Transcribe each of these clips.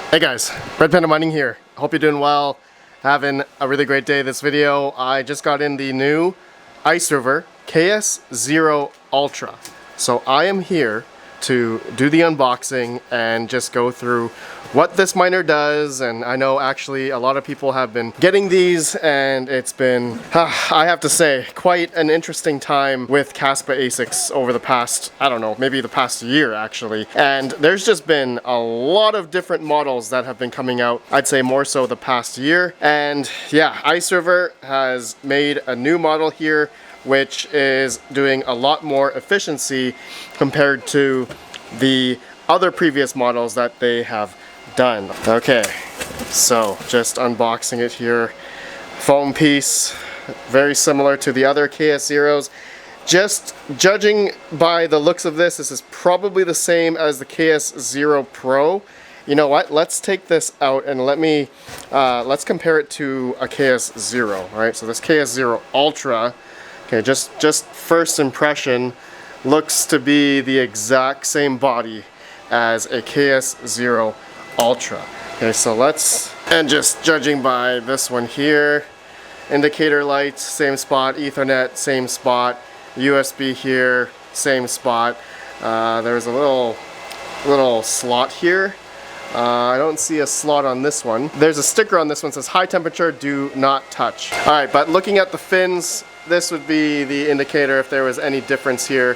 Hey guys, RedPandaMining here. Hope you're doing well, having a really great day. This video, I just got in the new Iceriver Ks0 Ultra. So I am here to do the unboxing and just go through what this miner does. And I know actually a lot of people have been getting these, and it's been, I have to say, quite an interesting time with Kaspa ASICs over the past, I don't know, maybe the past year actually. And there's just been a lot of different models that have been coming out, I'd say more so the past year. And yeah, Iceriver has made a new model here which is doing a lot more efficiency compared to the other previous models that they have done. Okay, so just unboxing it here. Foam piece, very similar to the other KS0s. Just judging by the looks of this, this is probably the same as the KS0 Pro. You know what? Let's take this out and let's compare it to a KS0. All right, so this KS0 Ultra. Okay, just first impression, looks to be the exact same body as a Ks0 Ultra. Okay, so and just judging by this one here, indicator lights, same spot, Ethernet, same spot, USB here, same spot. There's a little slot here. I don't see a slot on this one. There's a sticker on this one that says high temperature, do not touch. All right, but looking at the fins, this would be the indicator if there was any difference here.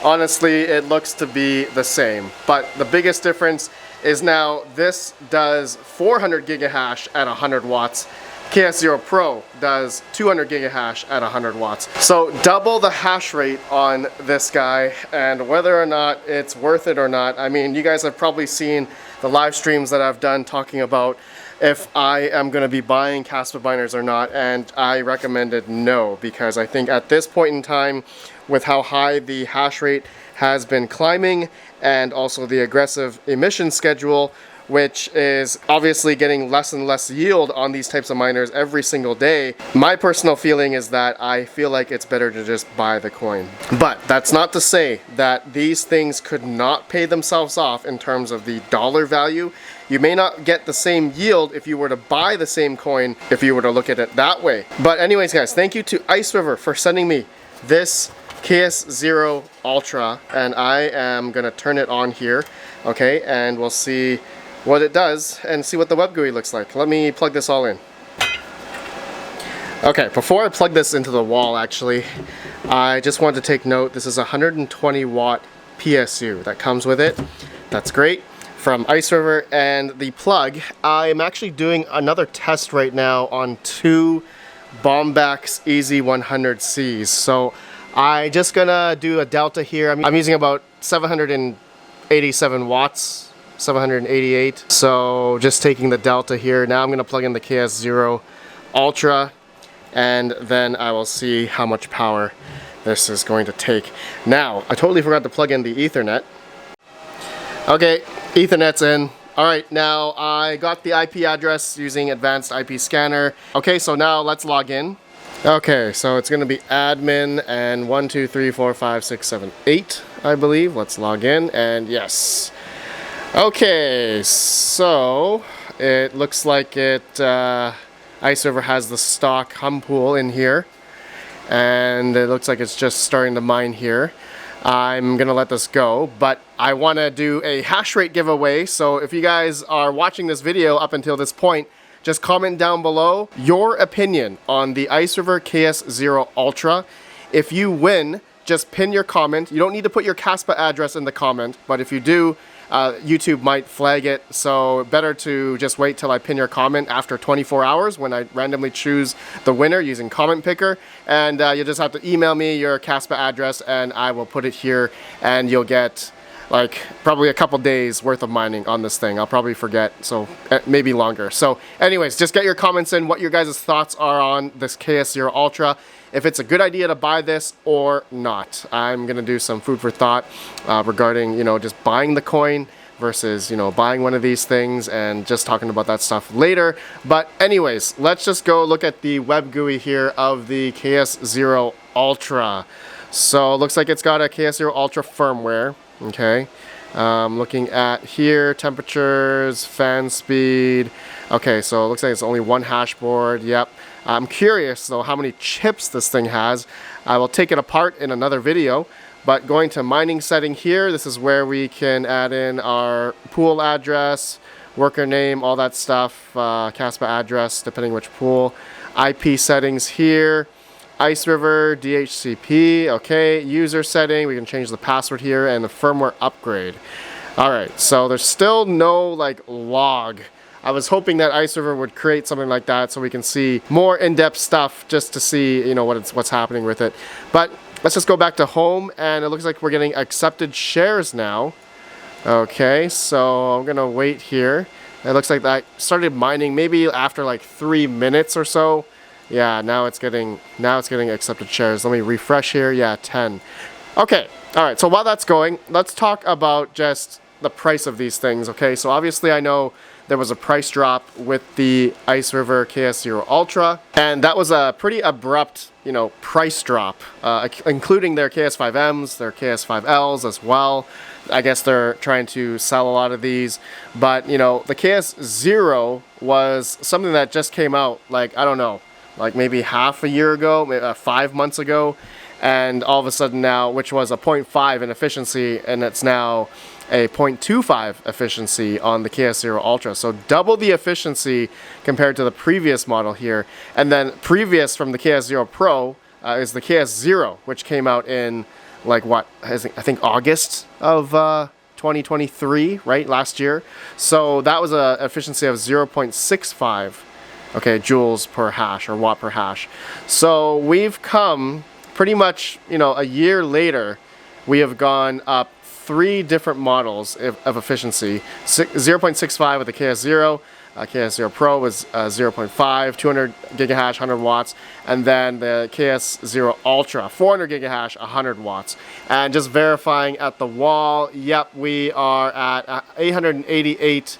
Honestly, it looks to be the same, but the biggest difference is now this does 400 gigahash at 100 watts. Ks0 Pro does 200 gigahash at 100 watts. So double the hash rate on this guy, and whether or not it's worth it or not, I mean, you guys have probably seen the live streams that I've done talking about if I am going to be buying Kaspa miners or not, and I recommended no, because I think at this point in time, with how high the hash rate has been climbing and also the aggressive emission schedule, which is obviously getting less and less yield on these types of miners every single day, my personal feeling is that I feel like it's better to just buy the coin. But that's not to say that these things could not pay themselves off in terms of the dollar value. You may not get the same yield if you were to buy the same coin, if you were to look at it that way. But anyways guys, thank you to Iceriver for sending me this Ks0 Ultra, and I am gonna turn it on here, okay, and we'll see what it does and see what the web GUI looks like. Let me plug this all in. Okay, before I plug this into the wall, actually, I just want to take note, this is a 120 watt PSU that comes with it. That's great, from Iceriver. And the plug, I'm actually doing another test right now on two Bombax EZ100Cs. So I just gonna do a delta here. I'm using about 787 watts. 788. So just taking the delta here. Now I'm going to plug in the Ks0 Ultra, and then I will see how much power this is going to take. Now, I totally forgot to plug in the Ethernet. Okay, Ethernet's in. Alright, now I got the IP address using advanced IP scanner. Okay, so now let's log in. Okay, so it's going to be admin and 1, 2, 3, 4, 5, 6, 7, 8, I believe. Let's log in, and yes. Okay, so it looks like Iceriver has the stock hum pool in here, and it looks like it's just starting to mine here. I'm gonna let this go, but I want to do a hash rate giveaway. So if you guys are watching this video up until this point, just comment down below your opinion on the Iceriver Ks0 Ultra. If you win, just pin your comment. You don't need to put your Kaspa address in the comment, but if you do, YouTube might flag it, so better to just wait till I pin your comment after 24 hours when I randomly choose the winner using comment picker, and you'll just have to email me your Kaspa address and I will put it here, and you'll get like probably a couple days worth of mining on this thing. I'll probably forget, so maybe longer. So anyways, just get your comments in what your guys' thoughts are on this Ks0 Ultra, if it's a good idea to buy this or not. I'm gonna do some food for thought regarding, you know, just buying the coin versus, you know, buying one of these things, and just talking about that stuff later. But anyways, let's just go look at the web GUI here of the Ks0 Ultra. So it looks like it's got a Ks0 Ultra firmware, okay? Looking at here, temperatures, fan speed. Okay, so it looks like it's only one hash board. Yep. I'm curious though how many chips this thing has. I will take it apart in another video. But going to mining setting here, this is where we can add in our pool address, worker name, all that stuff, Caspa address, depending which pool. IP settings here, Iceriver, DHCP, okay, user setting, we can change the password here, and the firmware upgrade. Alright, so there's still no like log. I was hoping that Iceriver would create something like that so we can see more in-depth stuff just to see, you know, what's happening with it. But let's just go back to home, and it looks like we're getting accepted shares now. Okay, so I'm gonna wait here. It looks like that started mining maybe after like 3 minutes or so. Yeah, now it's getting accepted shares. Let me refresh here. Yeah, 10. Okay, all right. So while that's going, let's talk about just the price of these things. Okay, so obviously I know there was a price drop with the Iceriver Ks0 Ultra, and that was a pretty abrupt, you know, price drop, including their KS5Ms, their KS5Ls as well. I guess they're trying to sell a lot of these, but you know, the Ks0 was something that just came out, like, I don't know, like maybe half a year ago, maybe 5 months ago, and all of a sudden now, which was a 0.5 in efficiency, and it's now a 0.25 efficiency on the Ks0 Ultra. So double the efficiency compared to the previous model here. And then previous from the Ks0 Pro is the Ks0, which came out in like what, I think August of 2023, right, last year. So that was an efficiency of 0.65, okay, joules per hash or watt per hash. So we've come pretty much, you know, a year later, we have gone up 3 different models of efficiency. 0.65 with the Ks0, Ks0 Pro was 0.5, 200 gigahash, 100 watts, and then the Ks0 Ultra, 400 gigahash, 100 watts. And just verifying at the wall, yep, we are at 888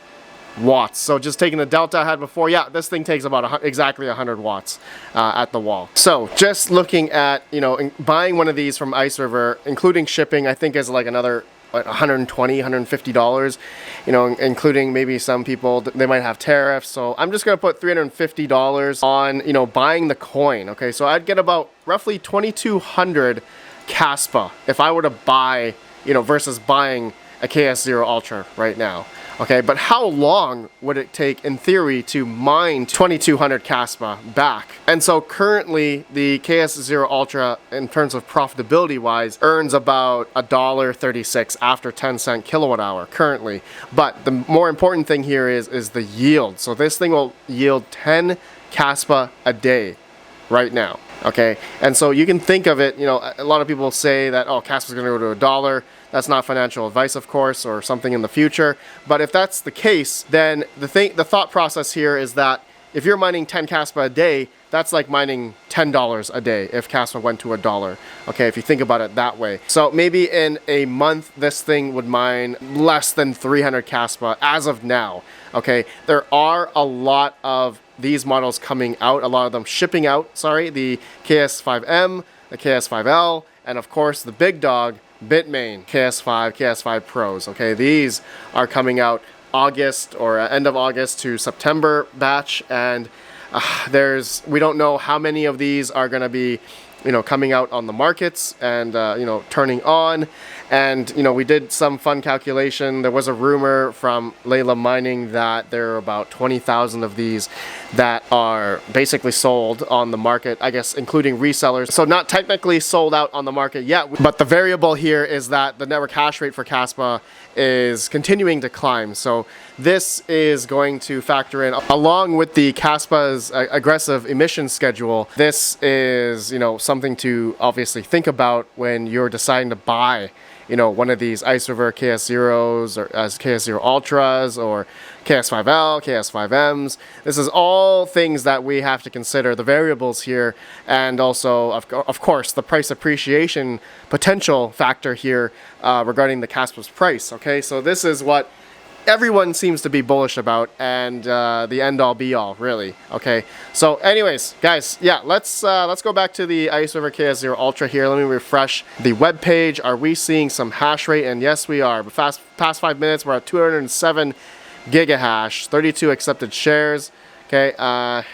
watts. So just taking the delta I had before, yeah, this thing takes about exactly 100 watts at the wall. So just looking at, you know, buying one of these from Iceriver, including shipping, I think is like another $120, $150, you know, including maybe some people, they might have tariffs. So I'm just going to put $350 on, you know, buying the coin. Okay, so I'd get about roughly 2,200 Caspa if I were to buy, you know, versus buying a Ks0 Ultra right now. Okay, but how long would it take in theory to mine 2200 Caspa back? And so currently the Ks0 Ultra, in terms of profitability wise, earns about $1.36 after 10-cent kilowatt hour currently. But the more important thing here is the yield. So this thing will yield 10 Caspa a day right now. Okay, and so you can think of it, you know, a lot of people say that, oh, Caspa's going to go to $1. That's not financial advice, of course, or something in the future. But if that's the case, then the thought process here is that if you're mining 10 Caspa a day, that's like mining $10 a day if Caspa went to $1. Okay, if you think about it that way. So maybe in a month, this thing would mine less than 300 Caspa as of now. Okay, there are a lot of these models coming out, a lot of them shipping out, sorry, the KS5M, the KS5L, and of course the big dog, Bitmain, KS5, KS5 Pros. Okay, these are coming out August or end of August to September batch, and we don't know how many of these are going to be, you know, coming out on the markets and you know, turning on. And you know, we did some fun calculation. There was a rumor from Layla Mining that there are about 20,000 of these that are basically sold on the market, I guess including resellers. So not technically sold out on the market yet, but the variable here is that the network hash rate for Caspa is continuing to climb. So this is going to factor in, along with the Caspa's aggressive emission schedule. This is, you know, something to obviously think about when you're deciding to buy, you know, one of these Iceriver Ks0s or Ks0 Ultras or KS5L, KS5Ms. This is all things that we have to consider, the variables here, and also, of course, the price appreciation potential factor here regarding the Caspa's price. Okay, so this is what everyone seems to be bullish about, and the end all be all, really. Okay, so anyways, guys, yeah, let's go back to the Iceriver Ks0 Ultra here. Let me refresh the web page. Are we seeing some hash rate? And yes, we are. But past 5 minutes, we're at 207 gigahash, 32 accepted shares. Okay,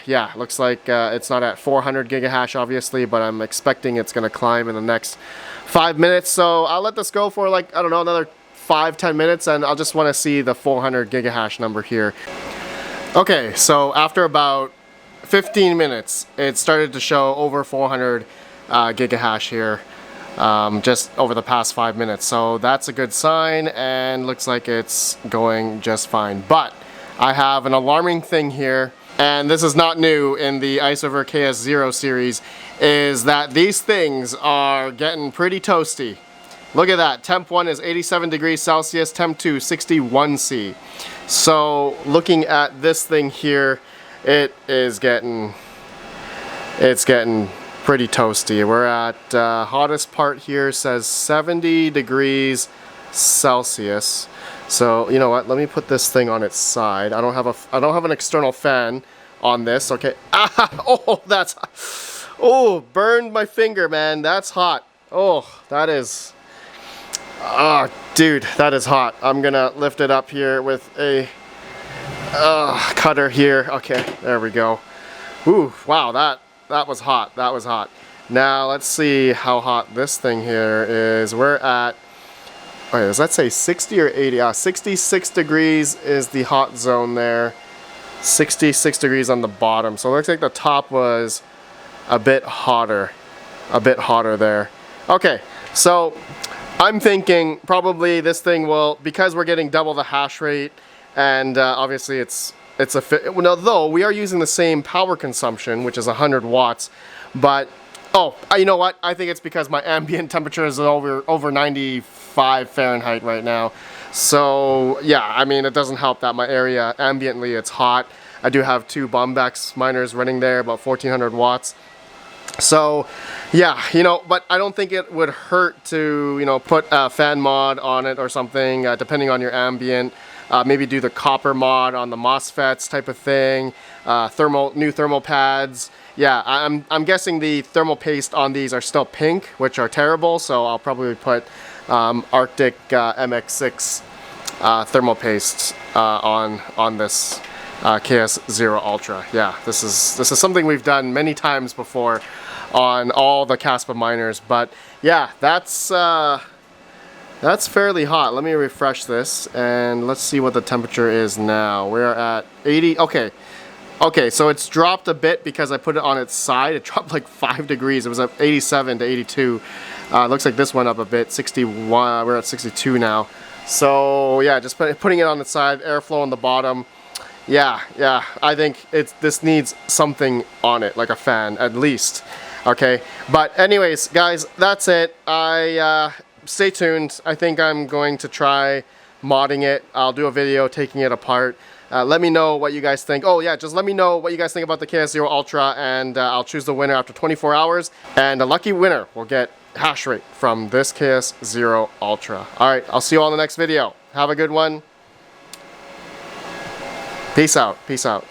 yeah, looks like it's not at 400 gigahash, obviously, but I'm expecting it's gonna climb in the next 5 minutes. So I'll let this go for, like, I don't know, another 5-10 minutes, and I'll just want to see the 400 gigahash number here. Okay, so after about 15 minutes, it started to show over 400 gigahash here, just over the past 5 minutes. So that's a good sign, and looks like it's going just fine. But I have an alarming thing here, and this is not new in the Iceriver Ks0 series, is that these things are getting pretty toasty. Look at that, temp 1 is 87 degrees Celsius, temp 2 61 C. So looking at this thing here, it's getting pretty toasty. We're at hottest part here says 70 degrees Celsius. So you know what? Let me put this thing on its side. I don't have an external fan on this. Okay. Ah, oh, burned my finger, man. That's hot. Oh, that is. Oh, dude, that is hot. I'm gonna lift it up here with a cutter here. Okay, there we go. Ooh, wow, that was hot. That was hot. Now let's see how hot this thing here is. We're at, okay, does that say 60 or 80? 66 degrees is the hot zone there. 66 degrees on the bottom. So it looks like the top was a bit hotter there. Okay, so I'm thinking probably this thing will, because we're getting double the hash rate, and obviously though we are using the same power consumption, which is 100 watts, but you know what? I think it's because my ambient temperature is over 95 Fahrenheit right now. So yeah, I mean, it doesn't help that my area ambiently it's hot. I do have 2 Bombex miners running there, about 1400 watts. So yeah, you know, but I don't think it would hurt to, you know, put a fan mod on it or something, depending on your ambient. Maybe do the copper mod on the MOSFETs type of thing. New thermal pads. Yeah, I'm guessing the thermal paste on these are still pink, which are terrible. So I'll probably put Arctic MX6 thermal paste on this Ks0 Ultra. Yeah, this is something we've done many times before on all the Caspa miners, but yeah, that's fairly hot. Let me refresh this and let's see what the temperature is now. We're at 80. Okay, so it's dropped a bit because I put it on its side. It dropped like 5 degrees. It was at 87 to 82. Looks like this went up a bit, 61. We're at 62 now. So yeah, just putting it on the side, airflow on the bottom. Yeah, I think this needs something on it, like a fan at least. Okay, but anyways, guys, that's it. Stay tuned. I think I'm going to try modding it. I'll do a video taking it apart. Let me know what you guys think. Oh yeah, just let me know what you guys think about the Ks0 Ultra, and I'll choose the winner after 24 hours. And a lucky winner will get hash rate from this Ks0 Ultra. Alright, I'll see you all in the next video. Have a good one. Peace out. Peace out.